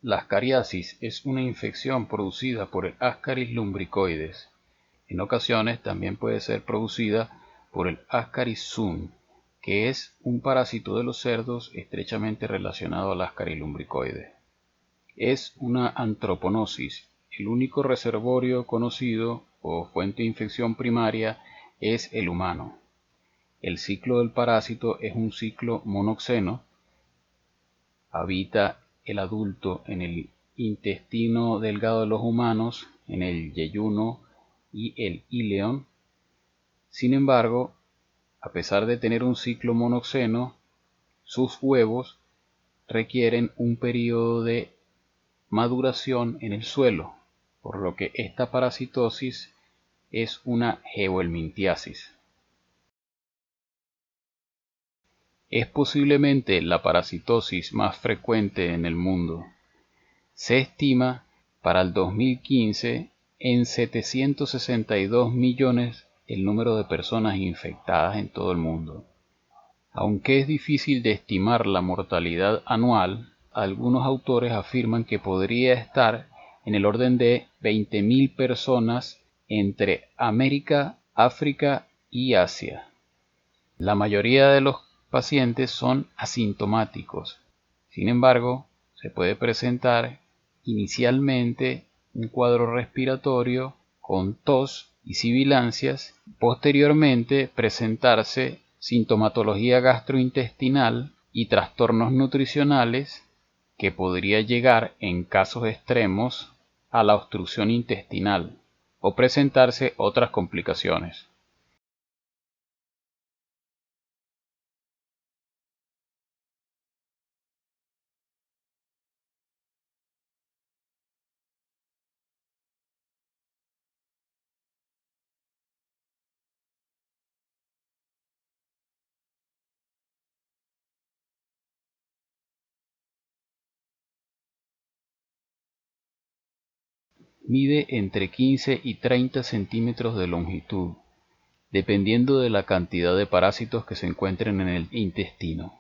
La ascariasis es una infección producida por el Ascaris lumbricoides. En ocasiones también puede ser producida por el Ascaris sum, que es un parásito de los cerdos estrechamente relacionado al Ascaris lumbricoides. Es una antroponosis. El único reservorio conocido o fuente de infección primaria es el humano. El ciclo del parásito es un ciclo monoxeno. Habita el adulto en el intestino delgado de los humanos, en el yeyuno y el íleon. Sin embargo, a pesar de tener un ciclo monoxeno, sus huevos requieren un periodo de maduración en el suelo, por lo que esta parasitosis es una geohelminthiasis. Es posiblemente la parasitosis más frecuente en el mundo. Se estima para el 2015 en 762 millones el número de personas infectadas en todo el mundo. Aunque es difícil de estimar la mortalidad anual, algunos autores afirman que podría estar en el orden de 20.000 personas entre América, África y Asia. La mayoría de los pacientes son asintomáticos. Sin embargo, se puede presentar inicialmente un cuadro respiratorio con tos y sibilancias, posteriormente presentarse sintomatología gastrointestinal y trastornos nutricionales que podría llegar en casos extremos a la obstrucción intestinal o presentarse otras complicaciones. Mide entre 15 y 30 centímetros de longitud, dependiendo de la cantidad de parásitos que se encuentren en el intestino.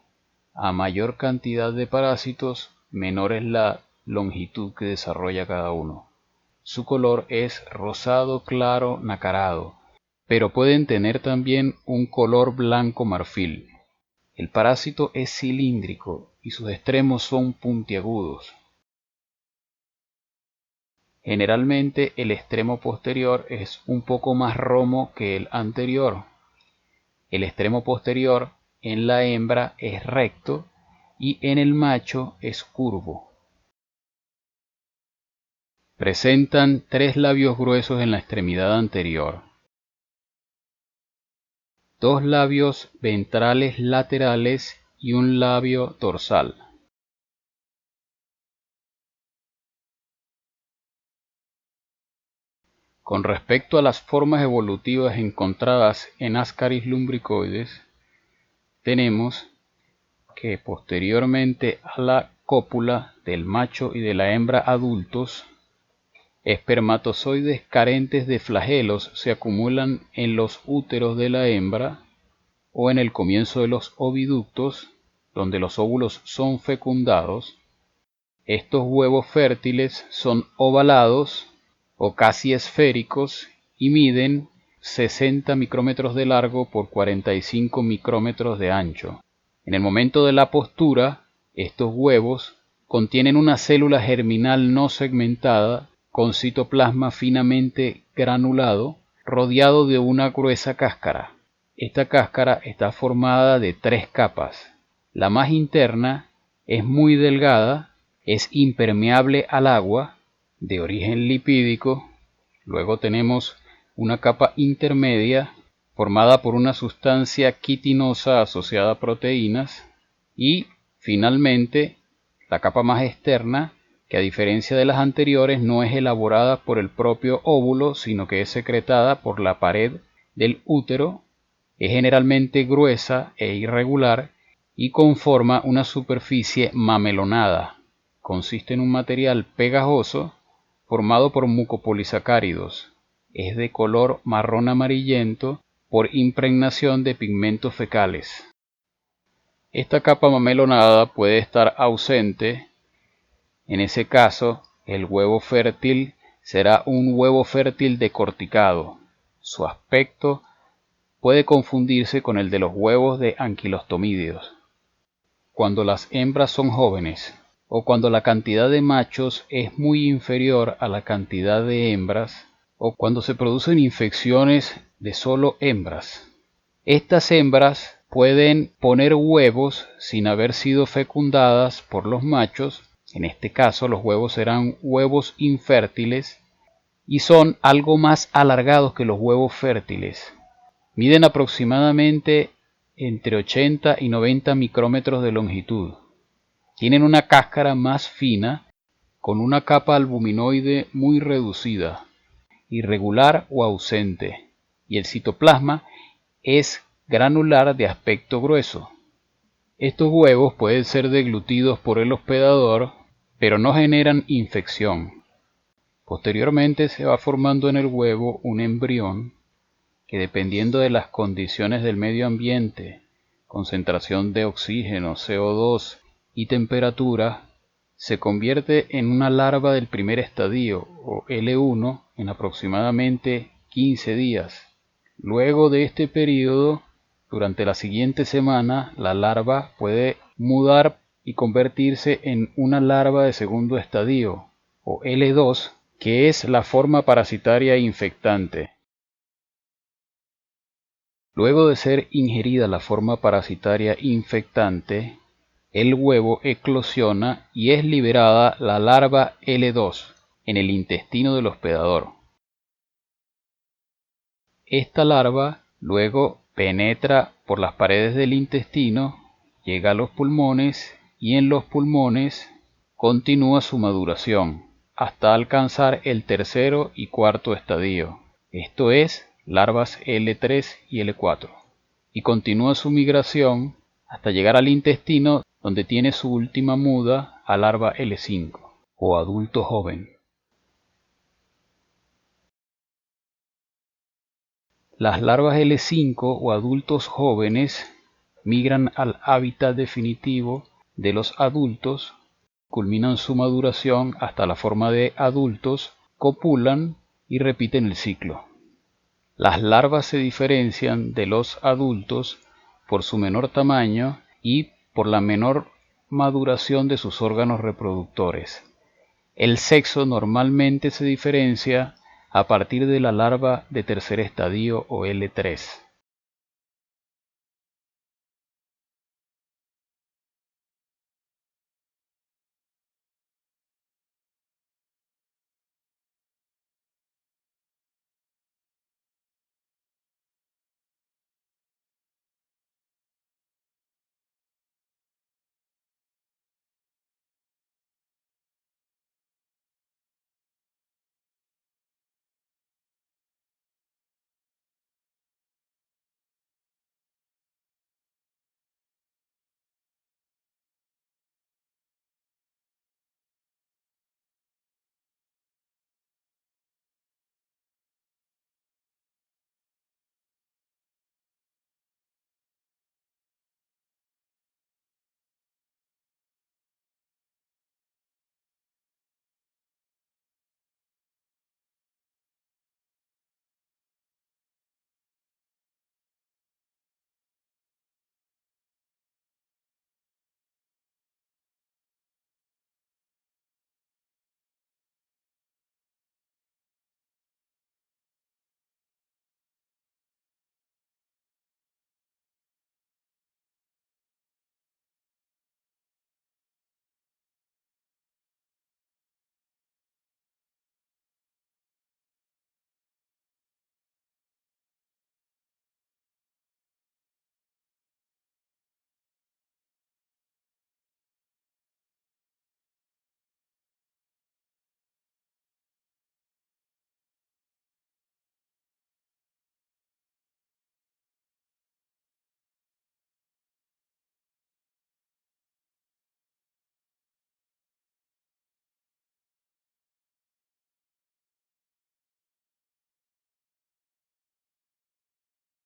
A mayor cantidad de parásitos, menor es la longitud que desarrolla cada uno. Su color es rosado claro nacarado, pero pueden tener también un color blanco marfil. El parásito es cilíndrico y sus extremos son puntiagudos. Generalmente el extremo posterior es un poco más romo que el anterior. El extremo posterior en la hembra es recto y en el macho es curvo. Presentan 3 labios gruesos en la extremidad anterior, 2 labios ventrales laterales y un labio dorsal. Con respecto a las formas evolutivas encontradas en Ascaris lumbricoides, tenemos que posteriormente a la cópula del macho y de la hembra adultos, espermatozoides carentes de flagelos se acumulan en los úteros de la hembra o en el comienzo de los oviductos, donde los óvulos son fecundados. Estos huevos fértiles son ovalados o casi esféricos y miden 60 micrómetros de largo por 45 micrómetros de ancho. En el momento de la postura, estos huevos contienen una célula germinal no segmentada con citoplasma finamente granulado, rodeado de una gruesa cáscara. Esta cáscara está formada de 3 capas. La más interna es muy delgada, es impermeable al agua, de origen lipídico. Luego tenemos una capa intermedia formada por una sustancia quitinosa asociada a proteínas y, finalmente, la capa más externa, que a diferencia de las anteriores no es elaborada por el propio óvulo, sino que es secretada por la pared del útero, es generalmente gruesa e irregular y conforma una superficie mamelonada. Consiste en un material pegajoso formado por mucopolisacáridos. Es de color marrón amarillento por impregnación de pigmentos fecales. Esta capa mamelonada puede estar ausente En ese caso, el huevo fértil será un huevo fértil decorticado. Su aspecto puede confundirse con el de los huevos de anquilostomídeos. Cuando las hembras son jóvenes, o cuando la cantidad de machos es muy inferior a la cantidad de hembras, o cuando se producen infecciones de solo hembras. Estas hembras pueden poner huevos sin haber sido fecundadas por los machos. En este caso, los huevos serán huevos infértiles y son algo más alargados que los huevos fértiles. Miden aproximadamente entre 80 y 90 micrómetros de longitud. Tienen una cáscara más fina con una capa albuminoide muy reducida, irregular o ausente, y el citoplasma es granular de aspecto grueso. Estos huevos pueden ser deglutidos por el hospedador, pero no generan infección. Posteriormente se va formando en el huevo un embrión que, dependiendo de las condiciones del medio ambiente, concentración de oxígeno, CO2 y temperatura, se convierte en una larva del primer estadio, o L1, en aproximadamente 15 días. Luego de este periodo, durante la siguiente semana, la larva puede mudar y convertirse en una larva de segundo estadio, o L2, que es la forma parasitaria infectante. Luego de ser ingerida la forma parasitaria infectante, el huevo eclosiona y es liberada la larva L2 en el intestino del hospedador. Esta larva luego penetra por las paredes del intestino, llega a los pulmones y en los pulmones continúa su maduración hasta alcanzar el tercero y cuarto estadio, esto es, larvas L3 y L4, y continúa su migración hasta llegar al intestino, donde tiene su última muda a larva L5 o adulto joven. Las larvas L5 o adultos jóvenes migran al hábitat definitivo de los adultos, culminan su maduración hasta la forma de adultos, copulan y repiten el ciclo. Las larvas se diferencian de los adultos por su menor tamaño y por la menor maduración de sus órganos reproductores. El sexo normalmente se diferencia a partir de la larva de tercer estadio o L3.